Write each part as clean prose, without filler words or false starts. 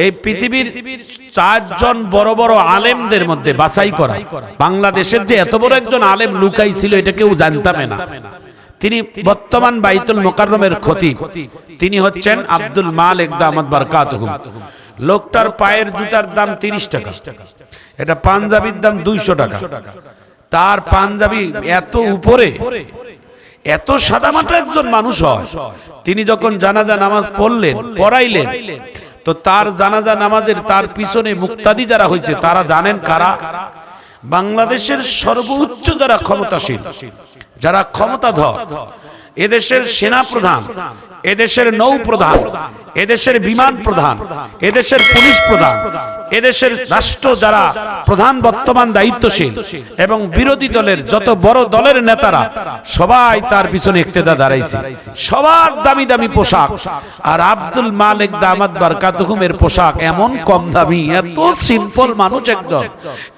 এই পৃথিবীর 4 জন বড় বড় আলেমদের মধ্যে বাছাই করা। বাংলাদেশের যে এত বড় একজন আলেম লুকাই ছিল এটা কেউ জানতাম না। তিনি বর্তমান বাইতুল মুকাররমের খতিব, তিনি হচ্ছেন আব্দুল মালিক দামাত বারকাতুহু। লোকটার পায়ের জুতার দাম 30 টাকা, এটা পাঞ্জাবির দাম 200 টাকা। তার পাঞ্জাবি এত উপরে, এত সাদামাটা একজন মানুষ হয়। তিনি যখন জানাজা নামাজ পড়াইলেন, তো তার জানাজা নামাজের তার পিছনে মুক্তাদি যারা হয়েছে তারা জানেন কারা? বাংলাদেশের সর্বোচ্চ যারা ক্ষমতাশীল, যারা ক্ষমতাধর, এদেশের সেনা প্রধান, এদেশের নৌ প্রধান, এদেশের বিমান প্রধান, এদেশের পুলিশ প্রধান, এদেশের রাষ্ট্র যারা প্রধান বর্তমান দায়িত্বশীল এবং বিরোধী দলের যত বড় দলের নেতারা সবাই তার পিছনে ইক্তেদা দাঁড়াইছে। সবার দামি দামি পোশাক, আর আব্দুল মালিক দামাত বারকাতুহুমের পোশাক এমন কম দামি, এত সিম্পল মানুষ একজন,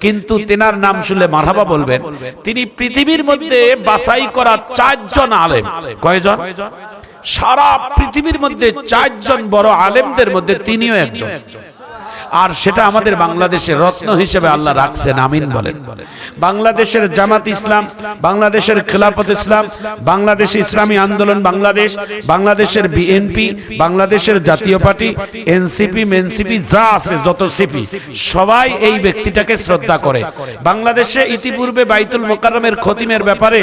কিন্তু তেনার নাম শুনলে মারহাবা বলবেন। তিনি পৃথিবীর মধ্যে বাছাই করা 4 জন আলেম। কয়জন? সারা পৃথিবীর মধ্যে 4 জন বড় আলেমদের মধ্যে তিনিও একজন। আর সেটা আমাদের বাংলাদেশের রত্ন হিসেবে আল্লাহ রাখছেন, আমিন বলেন। বাংলাদেশের জামাত ইসলাম, বাংলাদেশের খেলাফত ইসলাম, বাংলাদেশ ইসলামী আন্দোলন বাংলাদেশ, বাংলাদেশের বিএনপি, বাংলাদেশের জাতীয় পার্টি, এনসিপি, মেনসিপি যা আছে যত সিপি, সবাই এই ব্যক্তিটাকে শ্রদ্ধা করে। বাংলাদেশে ইতিপূর্বে বাইতুল মুকাররমের খতিমের ব্যাপারে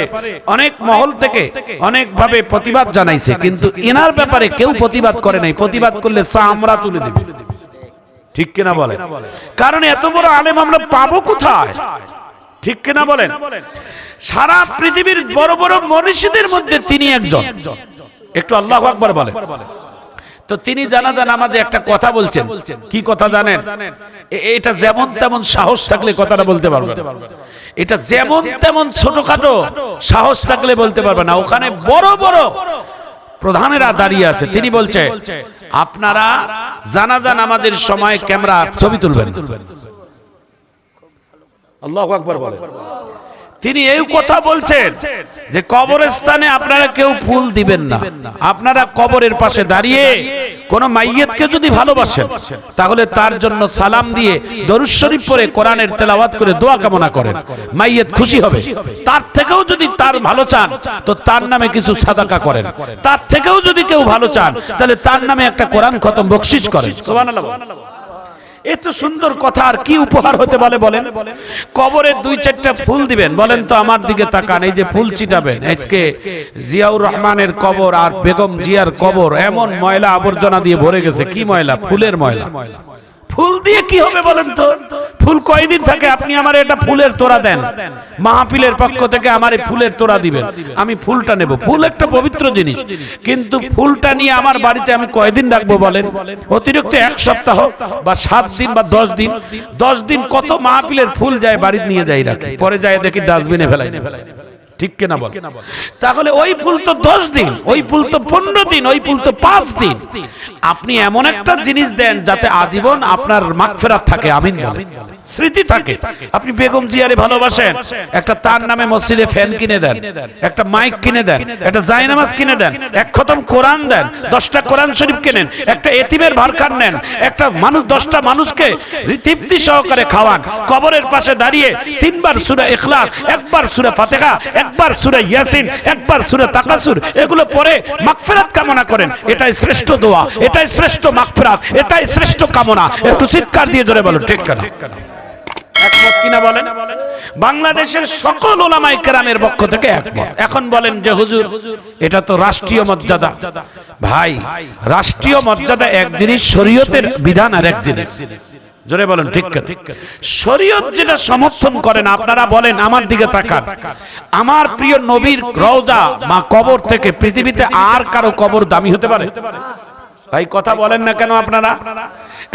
অনেক মহল থেকে অনেকভাবে প্রতিবাদ জানাইছে, কিন্তু এনার ব্যাপারে কেউ প্রতিবাদ করে নাই। প্রতিবাদ করলে আমরা তুলে দেব, ঠিক কিনা বলেন? কারণ এত বড় আলেম আমরা পাবো কোথায়? ঠিক কিনা বলেন? সারা পৃথিবীর বড় বড় মনীষীদের মধ্যে তিনি একজন। একটু আল্লাহু আকবার বলেন। তো তিনি জানাজা নামাজে একটা কথা বলছেন। কি কথা জানেন? এটা যেমন তেমন সাহস থাকলে কথাটা বলতে পারবে না। এটা যেমন তেমন ছোটখাটো সাহস থাকলে বলতে পারবে না। ওখানে বড় বড় প্রধানেরা দাঁড়িয়ে আছে। তিনি বলছে, আপনারা জানাজা নামাজের সময় ক্যামেরা ছবি তুলবেন। আল্লাহু আকবার বলেন। তিনি এই কথা বলছেন যে কবরস্থানে আপনারা কেউ ফুল দিবেন না। আপনারা কবরের পাশে দাঁড়িয়ে কোন মাইয়িতকে যদি ভালোবাসেন তাহলে তার জন্য সালাম দিয়ে দরুদ শরীফ পড়ে কোরআনের তেলাওয়াত করে দোয়া কামনা করেন, মাইয়িত খুশি হবে। তার থেকেও যদি তার ভালো চান তো তার নামে কিছু সাদাকা করেন। তার থেকেও যদি কেউ ভালো চান তাহলে তার নামে একটা কোরআন খতম বকশিশ করেন। সুবহানাল্লাহ। এত সুন্দর কথা আর কি উপহার হতে বলে বলেন? কবরে 2-4টা ফুল দিবেন। বলেন তো আমার দিকে তাকান, এই যে ফুল ছিটাবেন, আজকে জিয়াউর রহমানের কবর আর বেগম জিয়ার কবর এমন ময়লা আবর্জনা দিয়ে ভরে গেছে। কি ময়লা? ফুলের ময়লা। ফুল দিয়ে কি হবে বলেন তো? ফুল কয়দিন থাকে? আপনি আমার এটা ফুলের তোড়া দেন, মাহফিলের পক্ষ থেকে আমার এই ফুলের তোড়া দিবেন, আমি ফুলটা নেব। ফুল একটা পবিত্র জিনিস, কিন্তু ফুলটা নিয়ে আমার বাড়িতে আমি কয়দিন রাখবো বলেন? অতিরিক্ত 1 সপ্তাহ বা 7 দিন বা 10 দিন। 10 দিন কত মাহফিলের ফুল যায় বাড়িতে নিয়ে যাই রাখি, পরে যায় দেখি ডাস্টবিনে ফেলাই। ঠিক কিনা বল? তাহলে ওই ফুল তো 10 দিন, ওই ফুল তো 15 দিন, ওই ফুল তো 5 দিন। আপনি এমন একটা জিনিস দেন যাতে আজীবন আপনার মাগফিরাত থাকে, আমিন বলেন, স্মৃতি থাকে। আপনি বেগম জিয়ারে ভালোবাসেন, একটা তার নামে মসজিদে ফ্যান কিনে দেন, একটা মাইক কিনে দেন, একটা জায়নামাজ কিনে দেন, 1 খতম কোরআন দেন, 10টা কোরআন শরীফ কিনেন, একটা এতিমের ভারখান নেন, একটা মানুষ 10টা মানুষকে তৃপ্তি সহকারে খাওয়ান। কবরের পাশে দাঁড়িয়ে 3 বার সূরা ইখলাস, 1 বার সূরা ফাতিহা, 1 বার সূরা ইয়াসিন, 1 বার সূরা তাকাসুর, এগুলো পড়ে মাগফিরাত কামনা করেন। এটাই শ্রেষ্ঠ দোয়া, এটাই শ্রেষ্ঠ মাগফিরাত, এটাই শ্রেষ্ঠ কামনা। একটু চিৎকার দিয়ে জোরে বলুন ঠিক কিনা? একমত কিনা বলেন? বাংলাদেশের সকল উলামায়ে কেরামের পক্ষ থেকে একমত। এখন বলেন যে হুজুর এটা তো রাষ্ট্রীয় মর্যাদা। ভাই, রাষ্ট্রীয় মর্যাদা এক জিনিস, শরীয়তের বিধান আর এক জিনিস। জোরে বলেন ঠিক কিনা? শরীয়ত যেটা সমর্থন করেন, আপনারা বলেন, আমার দিকে তাকান, আমার প্রিয় নবীর রওজা মা কবর থেকে পৃথিবীতে আর কারো কবর দামি হতে পারে? ভাই কথা বলেন না কেন আপনারা?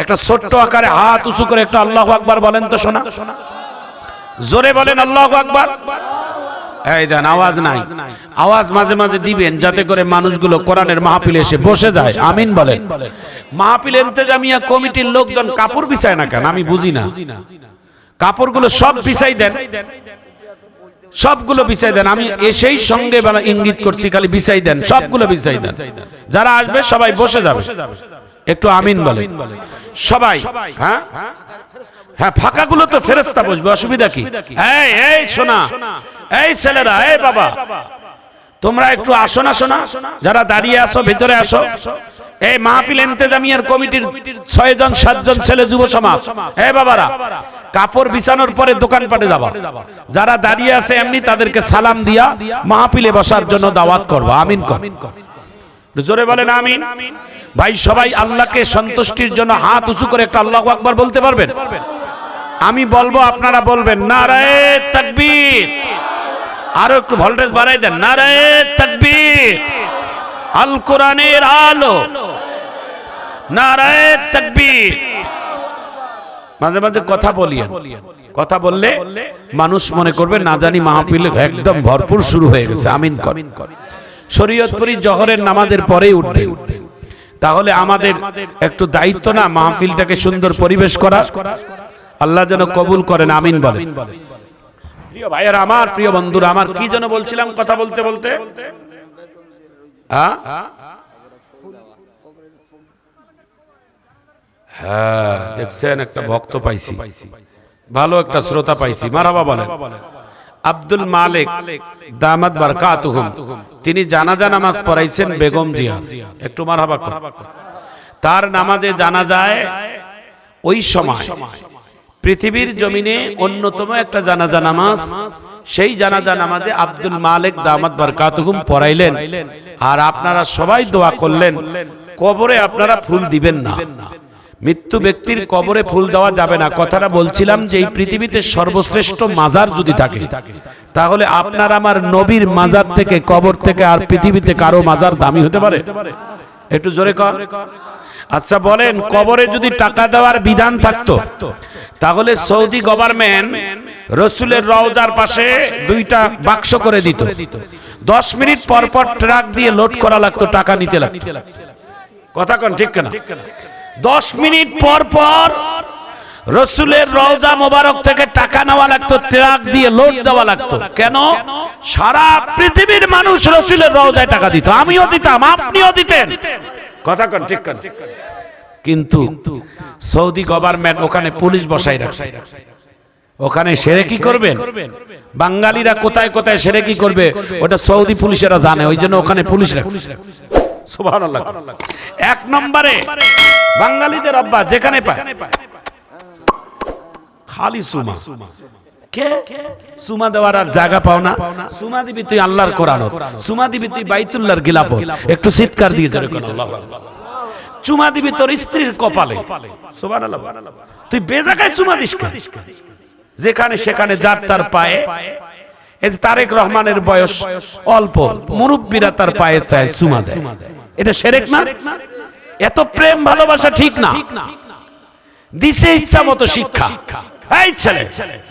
একটা ছোট্ট আকারে হাত উঁচু করে একটা আল্লাহু আকবার বলেন তো শোনা। জোরে বলেন আল্লাহু আকবার। এই দেন আওয়াজ নাই, আওয়াজ মাঝে মাঝে দিবেন যাতে করে মানুষগুলো কোরআনের মাহফিলে এসে বসে যায়, আমিন বলেন। মাহফিল ইন্তেজামিয়া কমিটির লোকজন কাপড় বিছায় না কেন আমি বুঝি না। কাপড়গুলো সব বিছাই দেন, সবগুলো বিছাই দেন। আমি এসেই সঙ্গে বেলা ইঙ্গিত করছি, খালি বিছাই দেন, সবগুলো বিছাই দেন। যারা আসবে সবাই বসে যাবে। একটু আমিন বলেন সবাই। হ্যাঁ হ্যাঁ, ফাঁকাগুলো তো ফেরেশতা বসবে, অসুবিধা কি? এই এই শোনা, এই ছেলেরা, এই বাবা, তোমরা একটু আসো না, শোনা, যারা দাঁড়িয়ে আসো ভিতরে আসো। এই মাহফিল ইন্তেজামিয়ার কমিটির 6 জন 7 জন ছেলে যুব সমাজ, এই বাবারা, কাপড় বিছানোর পরে দোকানপাটে যাবা, যারা দাঁড়িয়ে আছে এমনি তাদেরকে সালাম দিয়া মাহফিলে বসার জন্য দাওয়াত করবা। আমিন কর, জোরে বলেন আমিন। ভাই সবাই আল্লাহকে সন্তুষ্টির জন্য হাত উঁচু করে একটা আল্লাহু আকবার বলতে পারবেন? আমি বলবো, আপনারা বলবেন নারায়ে তাকবীর। আরো একটু ভোল্টেজ বাড়াই দেন, নারায়ে তাকবীর। আল কোরআনের আলো, নারায়ে তাকবীর। মাঝে মাঝে কথা বলিয়েন, কথা বললে মানুষ মনে করবে না জানি মাহফিল একদম ভরপুর শুরু হয়ে গেছে। আমিন কর। শরীয়তপুরি জোহরের নামাজের পরেই উঠবে, তাহলে আমাদের একটু দায়িত্ব না মাহফিলটাকে সুন্দর পরিবেশ করা। আল্লাহ যেন কবুল করেন, আমিন বলেন। প্রিয় ভাইয়েরা আমার, প্রিয় বন্ধুরা আমার, কি যেন বলছিলাম কথা বলতে বলতে? হ্যাঁ, দেখছেন একটা ভক্ত পাইছি, ভালো একটা শ্রোতা পাইছি, মারহাবা বলেন। আব্দুল মালিক দামাত বারকাতুহুম, তিনি জানাজা নামাজ পড়াইছেন বেগম জিয়া, একটু মারহাবা কর। তার নামাজে জানা যায় ওই সময় পৃথিবীর জমিনে অন্যতম একটা জানাজা নামাজ, সেই জানাজা নামাজে আব্দুল মালিক দামাত বারকাতুহুম পড়াইলেন। আর আপনারা সবাই দোয়া করলেন কবরে আপনারা ফুল দিবেন না, মৃত্যু ব্যক্তির কবরে ফুল দেওয়া যাবে না। কথাটা বলছিলাম যে এই পৃথিবীতে সর্বশ্রেষ্ঠ মাজার যদি থাকে, তাহলে আপনার আমার নবীর মাজার থেকে, কবর থেকে আর পৃথিবীতে কারো মাজার দামি হতে পারে? একটু জোরে কর। আচ্ছা বলেন, কবরে যদি টাকা দেওয়ার বিধান থাকতো, তাহলে সৌদি গভর্নমেন্ট রসুলের রওজার পাশে 2টা বাক্স করে দিত, 10 মিনিট পর পর ট্রাক দিয়ে লোড করা লাগতো, টাকা নিতে লাগতো। কথা কোন ঠিক না? 10 মিনিট পর পর রসুলের রওজা মোবারক থেকে টাকা নেওয়া লাগতো, ট্রাক দিয়ে লোড দেওয়া লাগতো। কেন? সারা পৃথিবীর মানুষ রসুলের রওজায় টাকা দিত, আমিও দিতাম, আপনিও দিতেন। কথা কোন ঠিক না? কিন্তু সৌদি গভর্নমেন্ট ওখানে পুলিশ বসাই রাখছে, ওখানে শিরকি করবেন বাঙালিরা, কোথায় কোথায় শিরকি করবে ওটা সৌদি পুলিশেরা জানে, ওই জন্য ওখানে পুলিশ রাখছে। সুবহানাল্লাহ। 1 নম্বরে বাঙালিদের আব্বা যেখানে পায় খালি সুমা। কে সুমা দেওয়ার আর জায়গা পাও না? সুমা দিবি তুই আল্লাহর কোরআন, সুমা দিবি তুই বাইতুল্লাহর গিলাফত। একটু চিৎকার দিয়ে জোরে কোন আল্লাহু আকবার। চুমা দিবি তোর স্ত্রীর কপালে, সুবহানাল্লাহ। তুই বেজায়গায় চুমা দিস কেন? যেখানে সেখানে যার তার পায়ে। এই যে তারেক রহমানের বয়স অল্প, মুরব্বীরা তার পায়ে চায় চুমা দেয়, এটা শিরক না? এত প্রেম ভালোবাসা ঠিক না। দিছে ইচ্ছা মতো শিক্ষা। এই ছেলে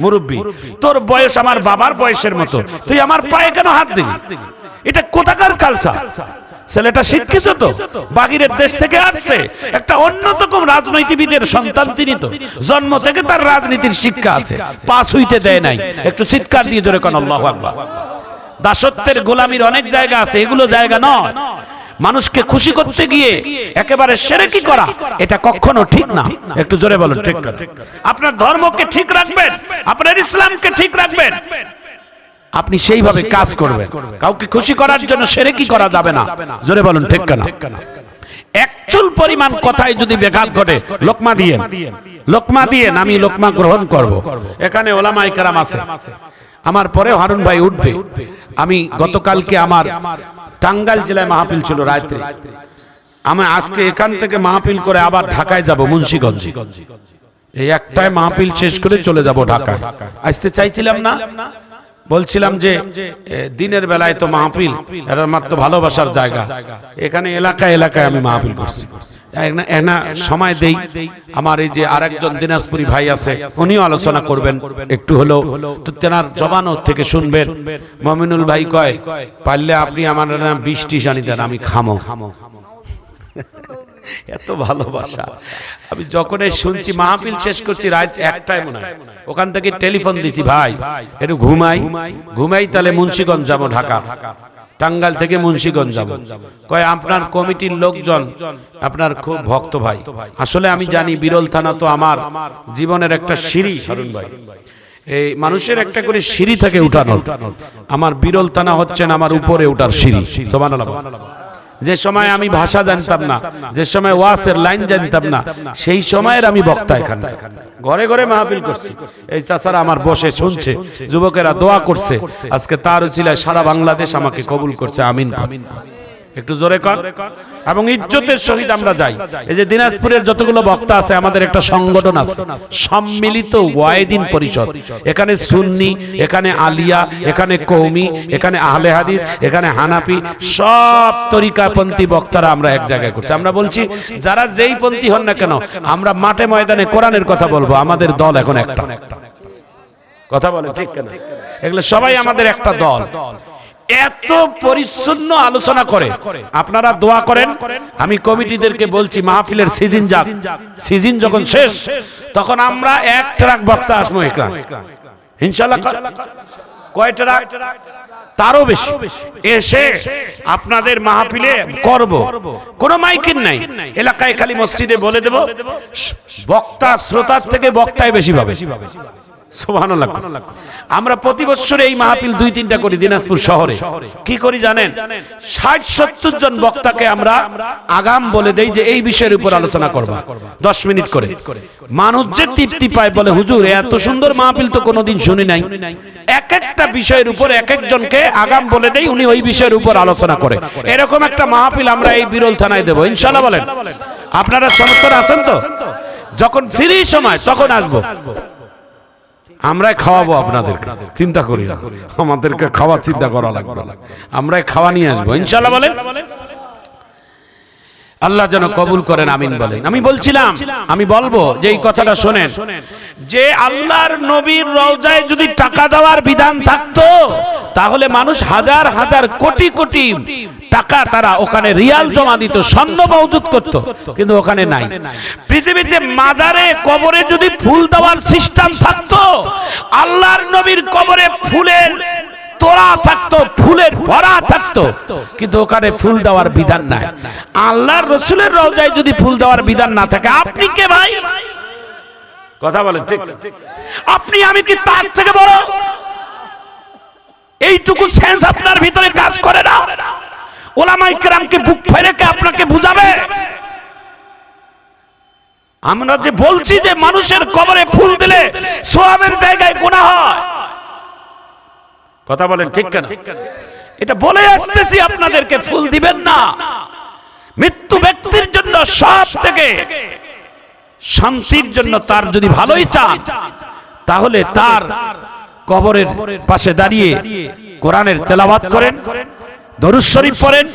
মুরব্বী, তোর বয়স আমার বাবার বয়সের মতো, তুই আমার পায়ে কেন হাত দিবি? এটা কোথাকার কালচার? ছেলেটা শিক্ষিত তো, বাগিরের দেশ থেকে আসছে, একটা অন্যতম রাজনীতিবিদের সন্তান তিনি, তো জন্ম থেকে তার রাজনীতির শিক্ষা আছে, পাস হইতে দেয় নাই। একটু চিৎকার দিয়ে জোরে কোন আল্লাহু আকবার। দাসত্বের গোলামির অনেক জায়গা আছে, এগুলো জায়গা নয়। মানুষকে খুশি করতে গিয়ে একেবারে শিরকি করা, এটা কখনো ঠিক না। একটু জোরে বলুন ঠিক না? আপনার ধর্মকে ঠিক রাখবেন, আপনার ইসলামকে ঠিক রাখবেন, আপনি সেইভাবে কাজ করবেন। কাউকে খুশি করার জন্য শিরকি করা যাবে না। জোরে বলুন ঠিক না? একচুল পরিমাণ কথায় যদি ব্যাঘাত ঘটে, লোকমা দিয়েন, লোকমা দিয়েন, আমি লোকমা গ্রহণ করব। এখানে ওলামায়ে কেরাম আছে, আমার পরে হারুন ভাই উঠবে। আমি গতকালকে আমার টাঙ্গাইল জেলায় মাহফিল ছিল রাত্রে, আমি আজকে এখান থেকে মাহফিল করে আবার ঢাকায় যাব, মুন্সিগঞ্জ। এই একটাই মাহফিল শেষ করে চলে যাব ঢাকায়। আসতে চাইছিলাম না, বলছিলাম যে দিনের বেলায় তো মাহফিল, এটা মাত্র ভালোবাসার জায়গা, এখানে এলাকায় এলাকায় আমি মাহফিল করছি। সময় দেই, আমার এই যে আরেকজন দিনাজপুরি ভাই আছে, উনিও আলোচনা করবেন, একটু হলেও তো তেনার জবানও থেকে শুনবেন। মমিনুল ভাই কয়, পারলে আপনি আমার 20টি আনি দেন, আমি খামো। এত ভালোবাসা। আমি যখন শুনছি মাহফিল শেষ করছি রাত 1টায় মনে হয়, ওখান থেকে টেলিফোন দিছি, ভাই একটু ঘুমাই, তাহলে মুন্সিগঞ্জ যাবো ঢাকা। টাঙ্গাইল থেকে মুন্সিগঞ্জ যাব। কয় আপনার কমিটির লোকজন আপনার খুব ভক্ত ভাই। আসলে আমি জানি বিরল থানা তো আমার জীবনের একটা সিঁড়ি। হারুন ভাই, এই মানুষের একটা করে সিঁড়ি থেকে উঠানো, আমার বিরল থানা হচ্ছেন আমার উপরে ওঠার সিঁড়ি। সুবহানাল্লাহ। যে সময় আমি ভাষা জানতাম না, যে সময় ওয়াজের লাইন জানতাম না, সেই সময়ের আমি বক্তা। এখানে ঘরে ঘরে মাহফিল করছি, এই চাচারা আমার বসে শুনছে, যুবকেরা দোয়া করছে, আজকে তার উছিলায় সারা বাংলাদেশ আমাকে কবুল করছে। আমিন। একটু জোরে কর। এবং ইজ্জতের সহিত আমরা যাই। এই যে দিনাজপুরের যতগুলো বক্তা আছে, আমাদের একটা সংগঠন আছে, সম্মিলিত ওয়াইদিন পরিষদ। এখানে সুন্নি, এখানে আলিয়া, এখানে কওমি, এখানে আহলে হাদিস, এখানে হানাফি, সব তরিকাপন্থী বক্তারা আমরা এক জায়গায় করছি। আমরা বলছি যারা যেই পন্থী হন না কেন, আমরা মাঠে ময়দানে কোরআনের কথা বলবো। আমাদের দল এখন একটা। কথা বলে ঠিক কেন? এগুলো সবাই আমাদের একটা দল। এত পরিচ্ছন্ন আলোচনা করে। আপনারা দোয়া করেন। আমি কমিটিদেরকে বলছি মাহফিলের সিজন যাক, সিজন যখন শেষ তখন আমরা এক ট্রাক বক্তা আসবো এখানে ইনশাআল্লাহ। কয় ট্রাক? তারও বেশি এসে আপনাদের মাহফিলে করব। কোনো মাইকিং নাই, এলাকায় খালি মসজিদে বলে দেব, বক্তা শ্রোতার থেকে বক্তায় বেশি পাবে। সুবহানাল্লাহ। আমরা প্রতি বছর এই মাহফিল 2-3টা করি দিনাজপুর শহরে। কি করি জানেন? 60-70 জন বক্তাকে আমরা আগাম বলে দেই যে এই বিষয়ের উপর আলোচনা করব 10 মিনিট করে। মানুষ যে তৃপ্তি পায়, বলে হুজুর এত সুন্দর মাহফিল তো কোনোদিন শুনি নাই। এক একটা বিষয়ের উপর এক একজনকে আগাম বলে দেই, উনি ওই বিষয়ের উপর আলোচনা করে। এরকম একটা মাহফিল আমরা এই বিরল থানায় দেব ইনশাআল্লাহ। বলেন আপনারা সমর্থন আছেন তো? যখন ফ্রি সময় তখন আসবো, আমরাই খাওয়াবো আপনাদেরকে, চিন্তা করি না। আমাদেরকে খাওয়া চিন্তা করা লাগবে না, আমরাই খাওয়া নিয়ে আসবো ইনশাআল্লাহ। বলেন আল্লাহ যেন কবুল করেন, আমিন বলেন। আমি বলছিলাম, আমি বলবো যে এই কথাটা শোনেন, যে আল্লাহর নবীর রওজায় যদি টাকা দেওয়ার বিধান থাকতো, তাহলে মানুষ হাজার হাজার কোটি কোটি টাকা তারা ওখানে রিয়াল জমা দিত, স্বর্ণ মজুদ করত, কিন্তু ওখানে নাই। পৃথিবীতে মাজারে কবরে যদি ফুল দেওয়ার সিস্টেম থাকতো, আল্লাহর নবীর কবরে ফুলের তোড়া থাকতো, ফুলের ভরা থাকতো, কিন্তু ওখানে ফুল দেওয়ার বিধান নাই। আল্লাহর রাসূলের রওজায় যদি ফুল দেওয়ার বিধান না থাকে, আপনি কে ভাই? কথা বলেন ঠিক? আপনি আমি কি তার থেকে বড়? এইটুকু সেন্স আপনার ভিতরে কাজ করে না? ওলামায়ে কেরামকে বুক ফেরে কে আপনাকে বুঝাবে? আমরা যে বলছি যে মানুষের কবরে ফুল দিলে সওয়াবের জায়গায় গুনাহ হয়, কথা বলেন ঠিক কেন? এটা বলে আসতেছি আপনাদেরকে, ফুল দিবেন না। মৃত্যু ব্যক্তির জন্য সব থেকে শান্তির জন্য, তার যদি ভালোই চান তাহলে তার কবরের পাশে দাঁড়িয়ে কোরআনের তেলাওয়াত করেন, দরুদ শরীফ পড়েন,